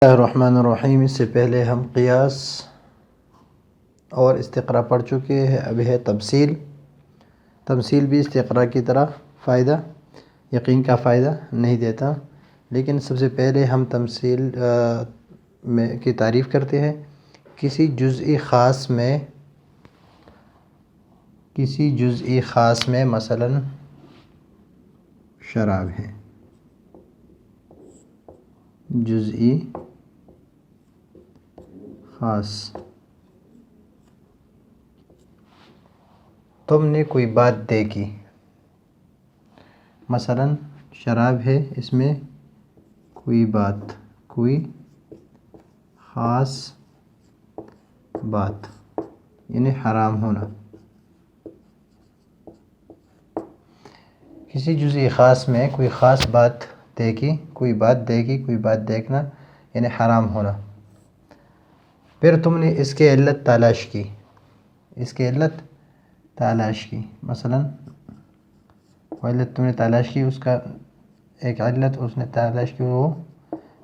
الرحمن الرحیم۔ اس سے پہلے ہم قیاس اور استقراء پڑھ چکے ہیں، اب ہے تمثیل۔ تمثیل بھی استقراء کی طرح فائدہ، یقین کا فائدہ نہیں دیتا، لیکن سب سے پہلے ہم تمثیل کی تعریف کرتے ہیں۔ کسی جزئی خاص میں مثلا شراب ہے، جزئی خاص، تم نے کوئی بات دیکھی، مثلا شراب ہے، اس میں کوئی بات، کوئی خاص بات یعنی حرام ہونا۔ کسی جزئی خاص میں کوئی خاص بات دیکھی، کوئی بات دیکھنا یعنی حرام ہونا۔ پھر تم نے اس کی علت تلاش کی، مثلا علت تم نے تلاش کی، اس کا ایک علت اس نے تلاش کی، وہ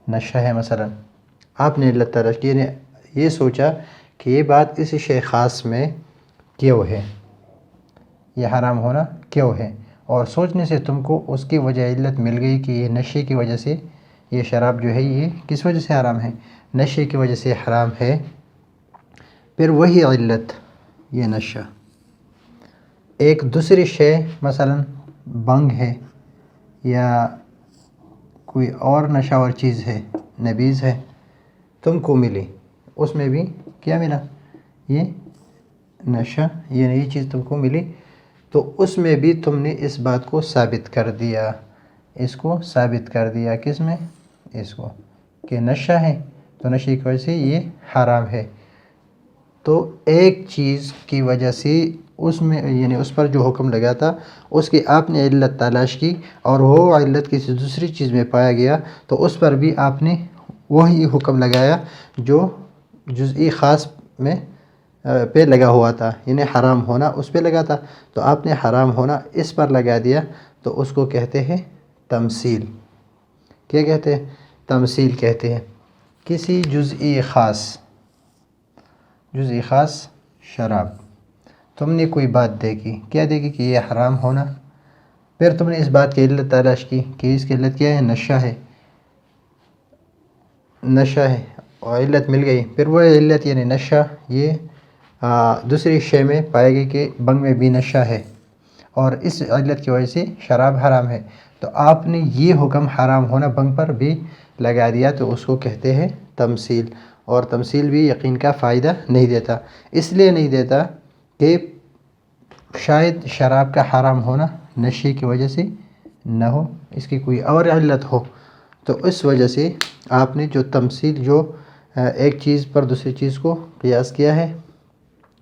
نشہ ہے۔ مثلا آپ نے علت تلاش کی، یعنی یہ سوچا کہ یہ بات اس شے خاص میں کیوں ہے، یہ حرام ہونا کیوں ہے، اور سوچنے سے تم کو اس کی وجہ علت مل گئی کہ یہ نشے کی وجہ سے، یہ شراب جو ہے یہ کس وجہ سے حرام ہے، نشے کی وجہ سے حرام ہے۔ پھر وہی علت، یہ نشہ، ایک دوسری شے مثلا بنگ ہے یا کوئی اور نشاور چیز ہے، نبیذ ہے، تم کو ملی، اس میں بھی کیا ملا، یہ نشہ، یہ چیز تم کو ملی، تو اس میں بھی تم نے اس بات کو ثابت کر دیا، کس میں، اس کو، کہ نشہ ہے، تو نشے کی وجہ سے یہ حرام ہے۔ تو ایک چیز کی وجہ سے اس میں، یعنی اس پر جو حکم لگا تھا، اس کی آپ نے علت تلاش کی، اور وہ علت کسی دوسری چیز میں پایا گیا، تو اس پر بھی آپ نے وہی حکم لگایا جو جزئی خاص میں پہ لگا ہوا تھا، یعنی حرام ہونا اس پہ لگا تھا، تو آپ نے حرام ہونا اس پر لگا دیا، تو اس کو کہتے ہیں تمثیل۔ کیا کہتے ہیں؟ تمثیل کہتے ہیں۔ کسی جزئی خاص شراب، تم نے کوئی بات دیکھی، کیا دیکھی کہ یہ حرام ہونا، پھر تم نے اس بات کی علت تلاش کی کہ اس کی علت کیا ہے، نشہ ہے، اور علت مل گئی، پھر وہ علت یعنی نشہ یہ دوسری شے میں پائے گئی کہ بنگ میں بھی نشہ ہے، اور اس علت کی وجہ سے شراب حرام ہے، تو آپ نے یہ حکم حرام ہونا بنگ پر بھی لگا دیا، تو اس کو کہتے ہیں تمثیل۔ اور تمثیل بھی یقین کا فائدہ نہیں دیتا، اس لیے نہیں دیتا کہ شاید شراب کا حرام ہونا نشے کی وجہ سے نہ ہو، اس کی کوئی اور علت ہو، تو اس وجہ سے آپ نے جو تمثیل، جو ایک چیز پر دوسری چیز کو قیاس کیا ہے،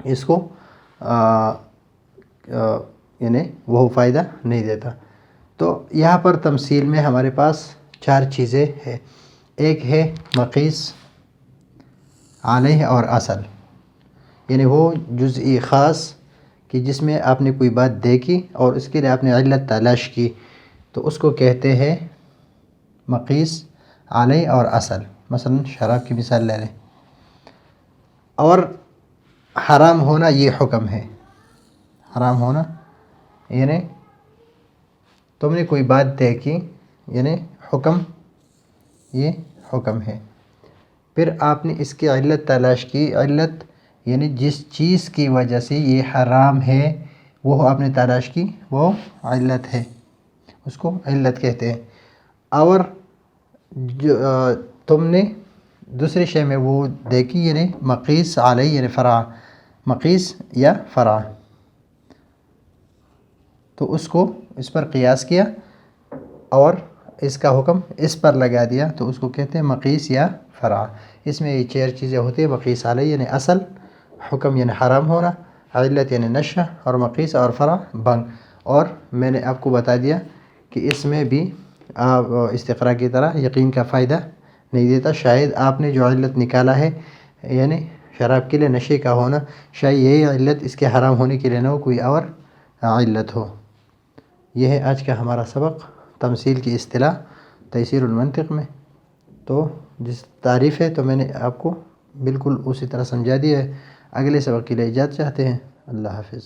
اس کو یعنی وہ فائدہ نہیں دیتا۔ تو یہاں پر تمثیل میں ہمارے پاس 4 چیزیں ہیں۔ ایک ہے مقیس، علیہ اور اصل، یعنی وہ جزئی خاص کہ جس میں آپ نے کوئی بات دیکھی اور اس کے لیے آپ نے علت تلاش کی، تو اس کو کہتے ہیں مقیس، علیہ اور اصل۔ مثلا شراب کی مثال لے لیں، اور حرام ہونا یہ حکم ہے، حرام ہونا یعنی تم نے کوئی بات دیکھی، یعنی حکم، یہ حکم ہے، پھر آپ نے اس کی علت تلاش کی، علت یعنی جس چیز کی وجہ سے یہ حرام ہے وہ آپ نے تلاش کی، وہ علت ہے، اس کو علت کہتے ہیں۔ اور جو تم نے دوسری شے میں وہ دیکھی، یعنی مقیس علیہ یعنی فرع، مقیس یا فرع، تو اس پر قیاس کیا اور اس کا حکم اس پر لگا دیا، تو اس کو کہتے ہیں مقیس یا فرع۔ اس میں یہ 4 چیزیں ہوتی ہیں، مقیس علیہ یعنی اصل، حکم یعنی حرام ہونا، علت یعنی نشہ، اور مقیس اور فرع بنگ۔ اور میں نے آپ کو بتا دیا کہ اس میں بھی استقراء کی طرح یقین کا فائدہ نہیں دیتا، شاید آپ نے جو علت نکالا ہے، یعنی شراب کے لیے نشے کا ہونا، شاید یہی علت اس کے حرام ہونے کے لیے نہ ہو، کوئی اور علت ہو۔ یہ ہے آج کا ہمارا سبق تمثیل کی اصطلاح تیسیر المنطق میں۔ تو جس تعریف ہے تو میں نے آپ کو بالکل اسی طرح سمجھا دیا ہے۔ اگلے سبق کے لیے اجازت چاہتے ہیں۔ اللہ حافظ۔